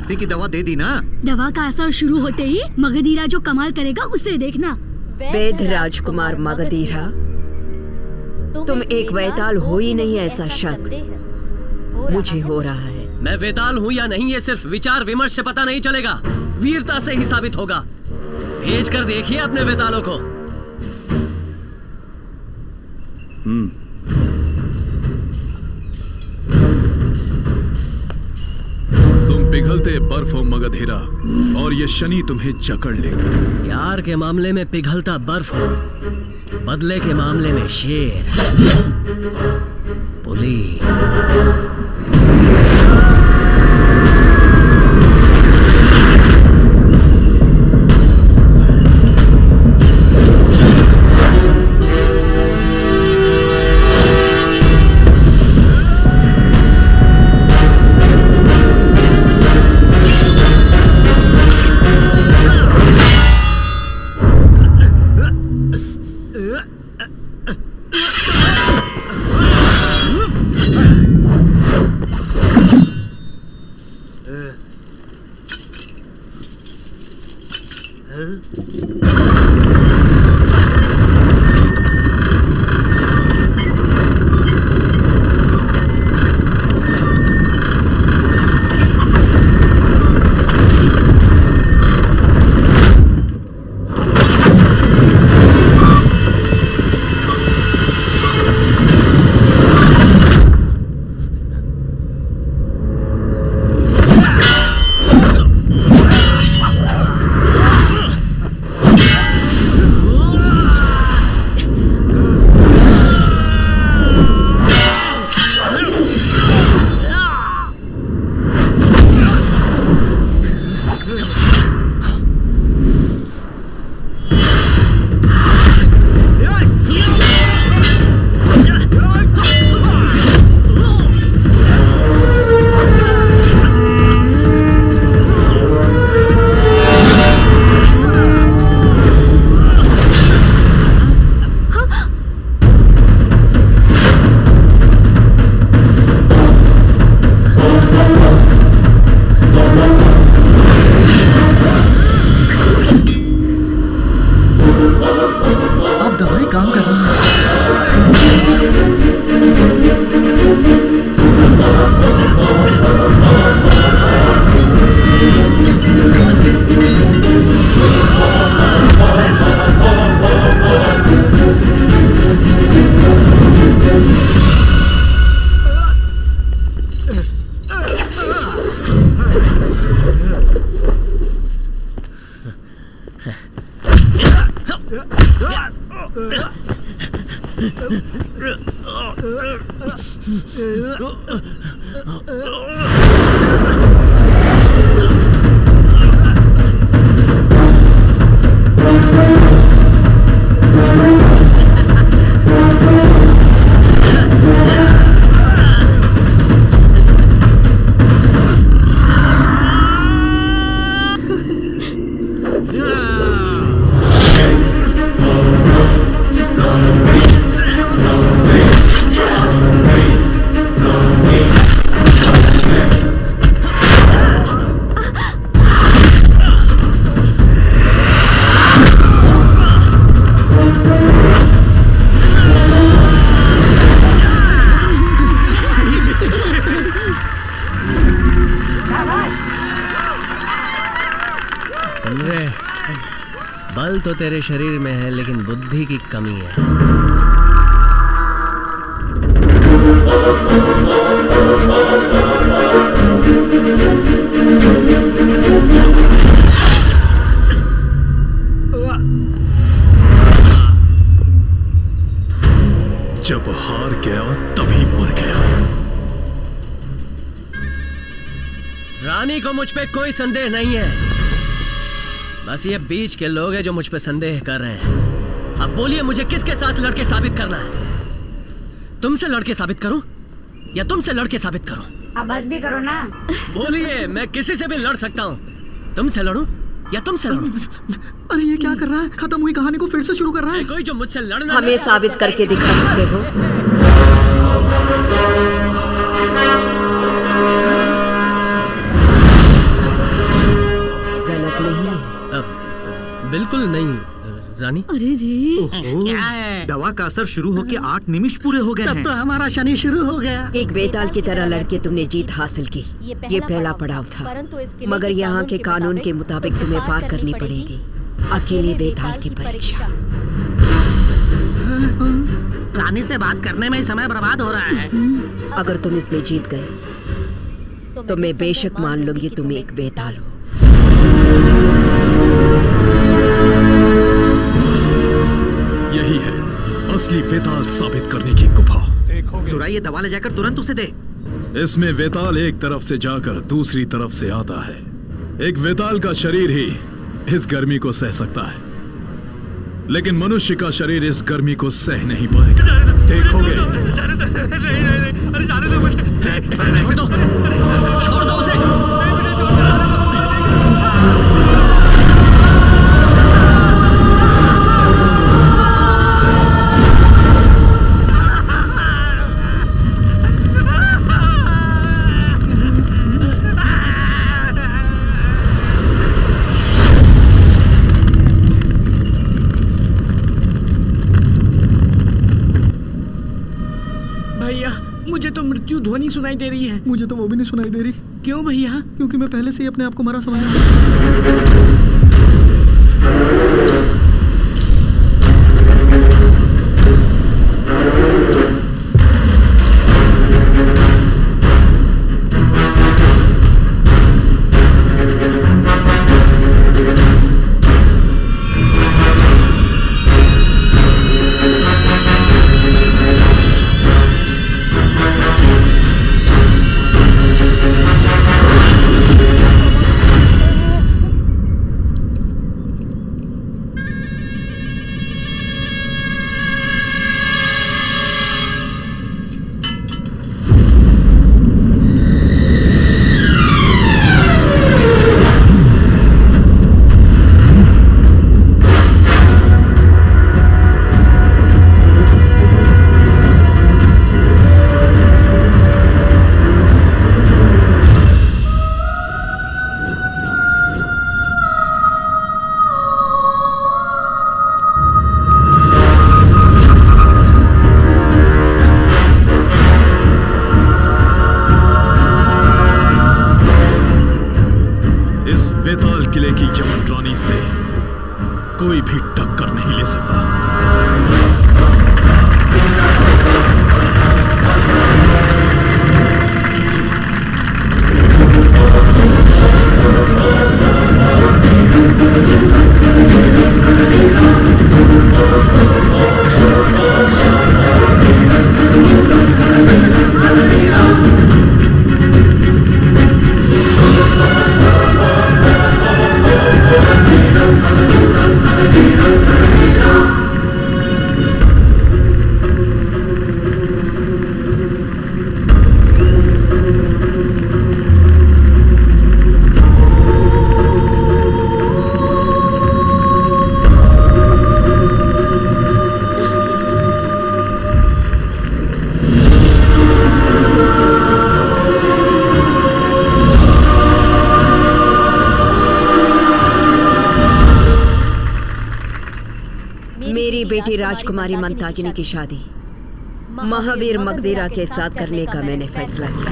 सर्दी की दवा दे दी ना। दवा का असर शुरू होते ही मगधीरा जो कमाल करेगा उसे देखना। वैद्य राजकुमार मगधीरा, तुम एक वैताल हो ही नहीं, ऐसा शक मुझे हो रहा है। मैं वैताल हूँ या नहीं ये सिर्फ विचार विमर्श से पता नहीं चलेगा, वीरता से ही साबित होगा। भेज कर देखिए अपने वैतालों को। तुम पिघलते बर्फ हो मगधीरा, और ये शनि तुम्हें जकड़ लेगा। प्यार के मामले में पिघलता बर्फ हो, बदले के मामले में शेर, पुली। बल तो तेरे शरीर में है लेकिन बुद्धि की कमी है। जब हार गया तभी मर गया। रानी को मुझ पे कोई संदेह नहीं है, बस ये बीच के लोग हैं जो मुझ पे संदेह कर रहे हैं। अब बोलिए मुझे किसके साथ लड़के साबित करना है? तुमसे लड़के साबित करूं या तुमसे लड़के साबित करूं? अब बस भी करो ना। बोलिए, मैं किसी से भी लड़ सकता हूं। तुमसे लड़ूं या तुमसे लड़ूं? अरे ये क्या कर रहा है? खत्म हुई कहानी को फिर से शुरू कर रहा है। कोई जो मुझसे लड़ना हमें साबित करके दिखा सकते हो? बिल्कुल नहीं रानी। अरे रे, क्या है? दवा का असर शुरू होके 8 निमिष पूरे हो गए हैं। तब तो हमारा शनि शुरू हो गया। एक वेताल की तरह लड़के तुमने जीत हासिल की। ये पहला पड़ाव था, मगर यहाँ के कानून के मुताबिक तुम्हें पार करनी पड़ेगी अकेले वेताल की परीक्षा। रानी से बात करने में ही समय बर्बाद हो रहा है। अगर तुम इसमें जीत गए तो मैं बेशक मान लूंगी तुम एक वेताल हो। यही है असली वेताल साबित करने की गुफा। सुरा, ये दवा ले जाकर तुरंत उसे दे। इसमें वेताल एक तरफ से जाकर दूसरी तरफ से आता है। एक वेताल का शरीर ही इस गर्मी को सह सकता है, लेकिन मनुष्य का शरीर इस गर्मी को सह नहीं पाएगा। देखोगे। छोड़ दो उसे। भैया, मुझे तो मृत्यु ध्वनि सुनाई दे रही है। मुझे तो वो भी नहीं सुनाई दे रही, क्यों भैया? क्योंकि मैं पहले से ही अपने आप को मरा समझता। कोई भी टक्कर नहीं ले सकता। मेरी बेटी राजकुमारी मंताकिनी की शादी महावीर मगधीरा के साथ करने का मैंने फैसला किया।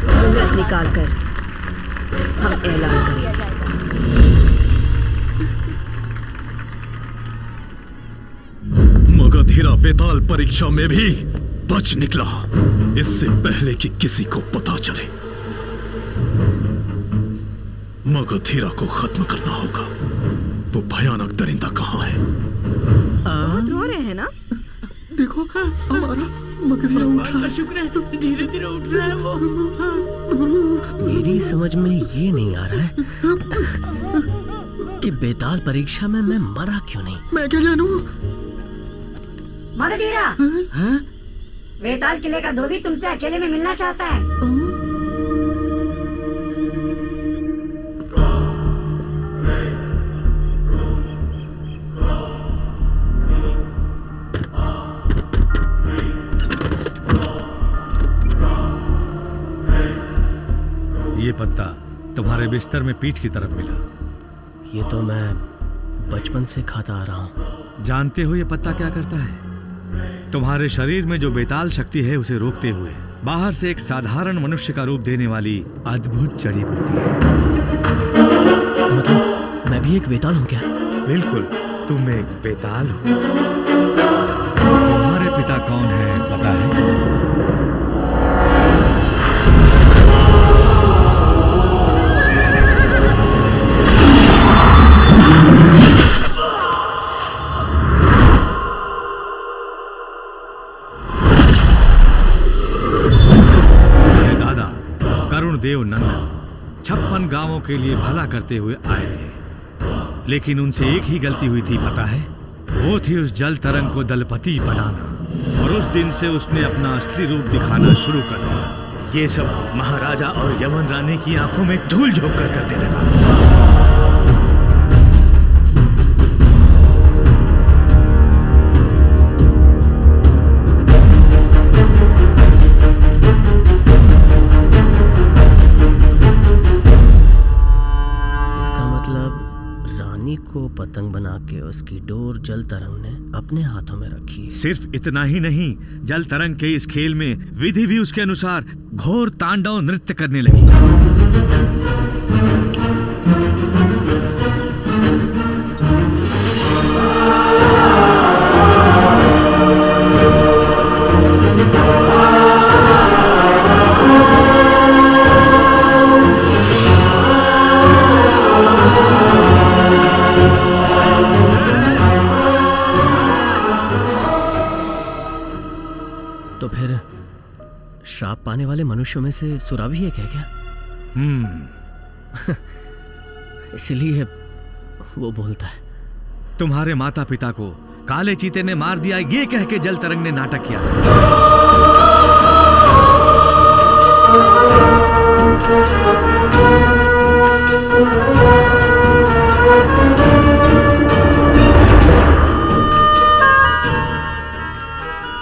मुहूर्त निकालकर हम ऐलान करेंगे। मगधीरा वेताल परीक्षा में भी बच निकला, इससे पहले कि किसी को पता चले। मगधीरा को खत्म करना होगा। वो भयानक दरिंदा कहाँ है? बहुत रो रहे हैं ना? देखो हमारा मगधीरा उठ रहा है। शुक्र है, धीरे धीरे उठ रहा है वो। मेरी समझ में ये नहीं आ रहा है कि बेताल परीक्षा में मैं मरा क्यों नहीं। मैं क्या जानूं? मगधीरा, वेताल किले का धोबी तुमसे अकेले में मिलना चाहता है। ये पत्ता तुम्हारे बिस्तर में पीठ की तरफ मिला। ये तो मैं बचपन से खाता आ रहा हूँ। जानते हो ये पत्ता क्या करता है? तुम्हारे शरीर में जो बेताल शक्ति है उसे रोकते हुए बाहर से एक साधारण मनुष्य का रूप देने वाली अद्भुत जड़ी बूटी है। मतलब मैं भी एक बेताल हूँ क्या? बिल्कुल, तुम एक बेताल हो। तुम्हारे पिता कौन है पता है? देव नंदन 56 गांवों के लिए भला करते हुए आए थे, लेकिन उनसे एक ही गलती हुई थी पता है? वो थी उस जल तरंग को दलपति बनाना, और उस दिन से उसने अपना असली रूप दिखाना शुरू कर दिया। ये सब महाराजा और यमन रानी की आंखों में धूल झोंक कर करने लगा। को पतंग बना के उसकी डोर जल तरंग ने अपने हाथों में रखी। सिर्फ इतना ही नहीं, जल तरंग के इस खेल में विधि भी उसके अनुसार घोर तांडव नृत्य करने लगी। तो फिर श्राप पाने वाले मनुष्यों में से सुरा भी एक है क्या? इसलिए वो बोलता है। तुम्हारे माता पिता को काले चीते ने मार दिया ये कह के जल तरंग ने नाटक किया।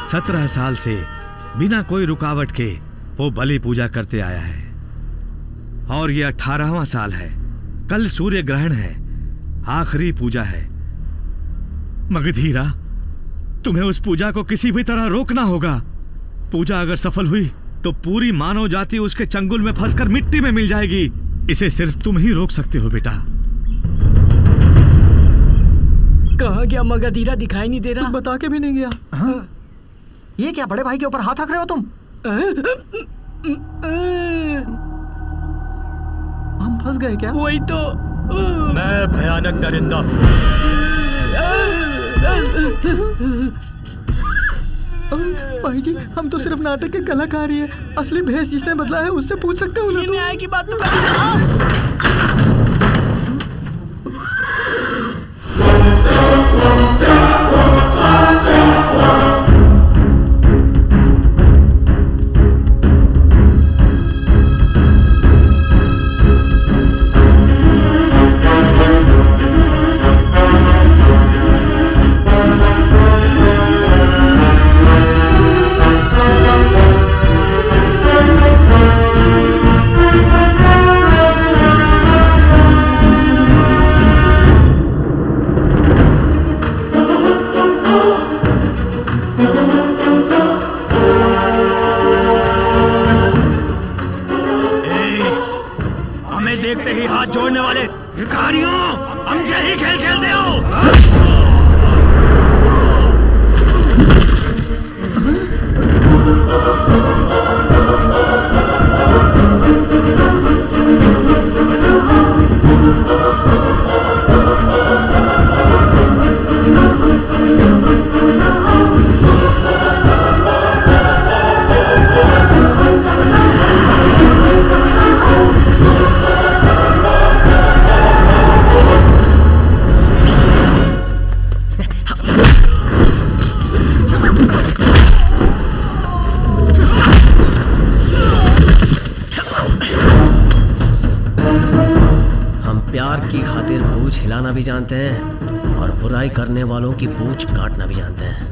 17 साल से बिना कोई रुकावट के वो बलि पूजा करते आया है, और ये 18वां साल है। कल सूर्य ग्रहण है, आखिरी पूजा है। मगधीरा, तुम्हें उस पूजा को किसी भी तरह रोकना होगा। पूजा अगर सफल हुई तो पूरी मानव जाति उसके चंगुल में फंसकर मिट्टी में मिल जाएगी। इसे सिर्फ तुम ही रोक सकते हो बेटा। कहाँ गया मगधीरा? दिखाई नहीं दे रहा। कुछ बता के भी नहीं गया। हाँ? ये क्या बड़े भाई के ऊपर हाथ रख रहे हो तुम? हम फंस गए क्या? वही तो। मैं भयानक दरिंदा हूँ। भाई जी, हम तो सिर्फ नाटक के कलाकार ही है। असली भेष जिसने बदला है उससे पूछ सकते हो ना? न्याय की बात तो कर। देखते ही हाथ जोड़ने वाले भिखारियों, हमसे ही खेल खेलते हो। हिलाना भी जानते हैं और बुराई करने वालों की पूंछ काटना भी जानते हैं।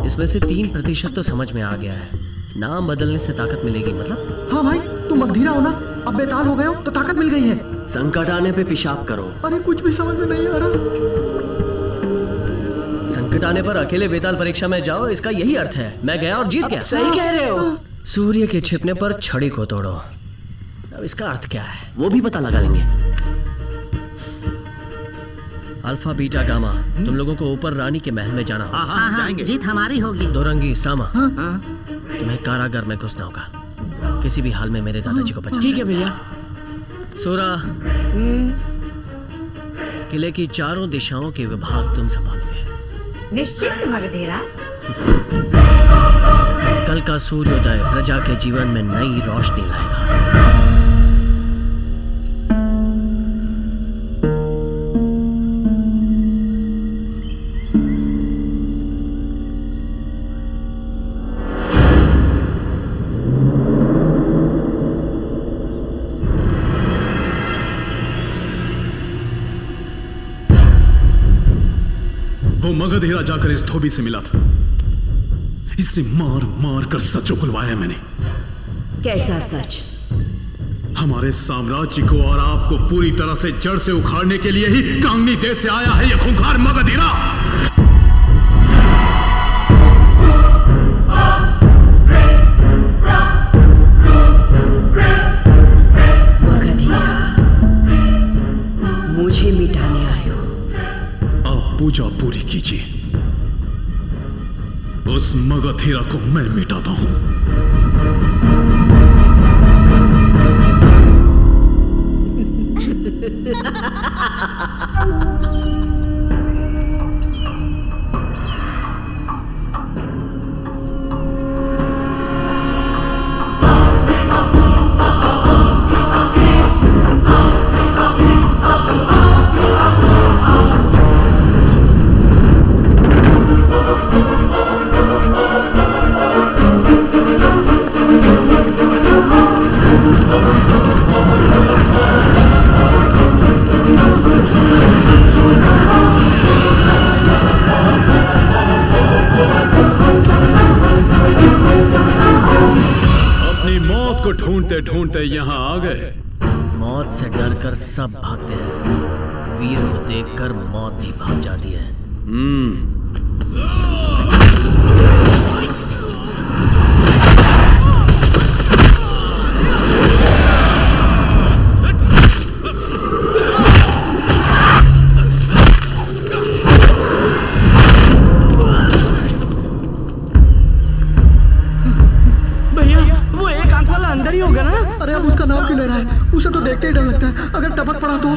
इसमें से 3% तो समझ में आ गया है। नाम बदलने से ताकत मिलेगी मतलब? हाँ भाई, तुम मगधीरा हो ना, अब बेताल हो गए हो तो ताकत मिल गई है। संकट आने पे पेशाब करो। अरे कुछ भी समझ में नहीं आ रहा। संकट आने पर अकेले बेताल परीक्षा में जाओ, इसका यही अर्थ है। मैं गया और जीत गया। सही कह रहे हो। सूर्य के छिपने पर छड़ी को तोड़ो। अब इसका अर्थ क्या है वो भी पता लगा लेंगे। अल्फा बीटा गामा, तुम लोगों को ऊपर रानी के महल में जाना होगा। हाँ, जीत हमारी होगी। दोरंगी सामा, तुम्हें कारागार में घुसना होगा। किसी भी हाल में मेरे दादाजी को बचा। ठीक है भैया। सूरा, किले की चारों दिशाओं के विभाग तुम संभालोगे। निश्चित मगधीरा। कल का सूर्योदय प्रजा के जीवन में नई रोशनी लाएगा। वो मगधीरा जाकर इस धोबी से मिला था। इसे मार मार कर सच उगलवाया मैंने। कैसा सच? हमारे साम्राज्य को और आपको पूरी तरह से जड़ से उखाड़ने के लिए ही कांगनी देश से आया है यह खूंखार मगधीरा। मगधीरा, मुझे मिटाने आए हो। आप पूजा पूरी कीजिए, उस मगधीरा को मैं मिटाता हूं। ढूंढते यहां आ गए। मौत से डरकर सब भागते हैं, वीर को देखकर मौत भी भाग जाती है। अंदर ही होगा ना? अरे अब उसका नाम क्यों ले रहा है? उसे तो देखते ही डर लगता है, अगर टपक पड़ा तो।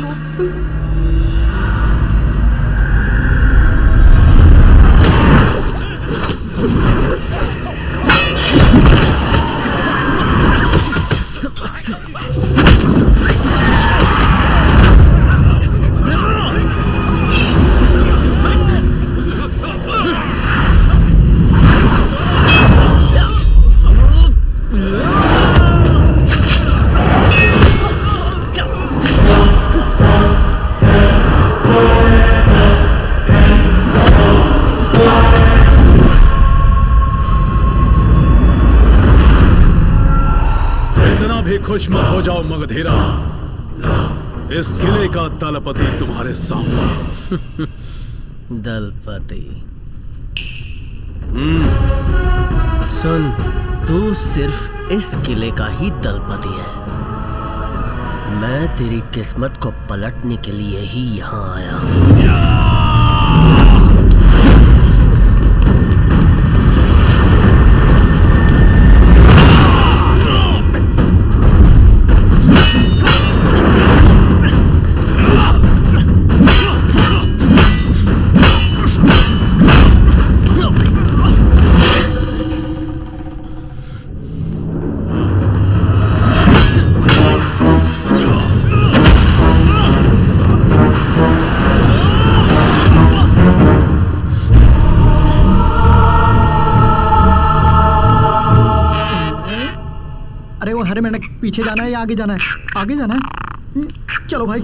खुश मत हो जाओ मगधीरा, इस किले का दलपति तुम्हारे सामने। दलपति? सुन, तू सिर्फ इस किले का ही दलपति है। मैं तेरी किस्मत को पलटने के लिए ही यहाँ आया हूँ। अरे वो हरे मेंढक पीछे जाना है या आगे जाना है? आगे जाना है। चलो भाई।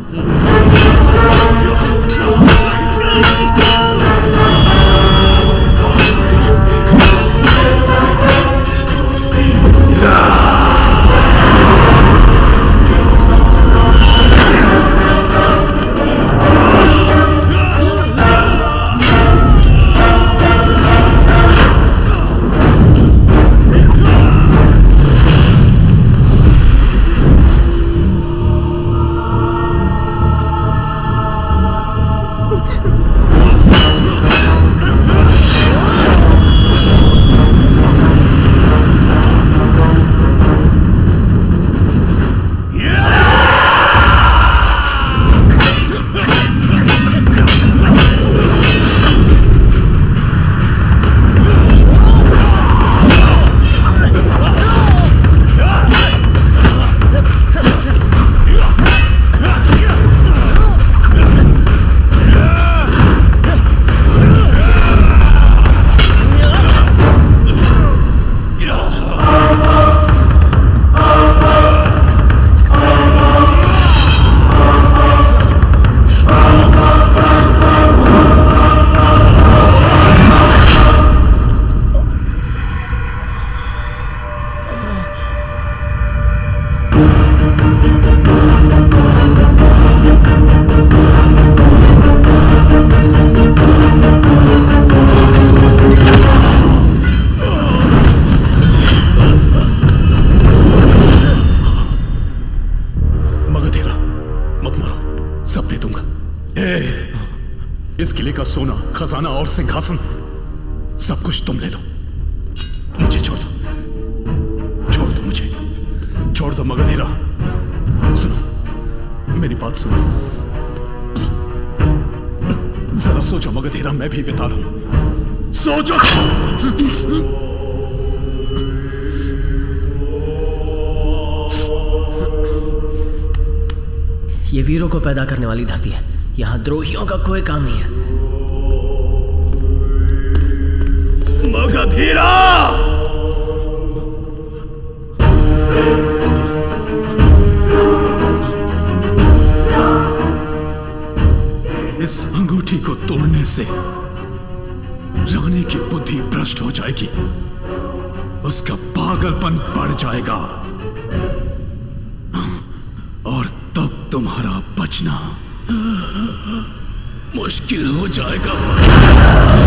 का सोना, खजाना और सिंहासन सब कुछ तुम ले लो। मुझे छोड़ दो, छोड़ दो मुझे, छोड़ दो मगधीरा। सुनो, मेरी बात सुनो, जरा सोचो मगधीरा, मैं भी बेताल हूं, सोचो। ये वीरों को पैदा करने वाली धरती है, यहाँ द्रोहियों का कोई काम नहीं है। मगधीरा! इस अंगूठी को तोड़ने से रानी की बुद्धि भ्रष्ट हो जाएगी, उसका पागलपन बढ़ जाएगा और तब तुम्हारा बचना मुश्किल हो जाएगा।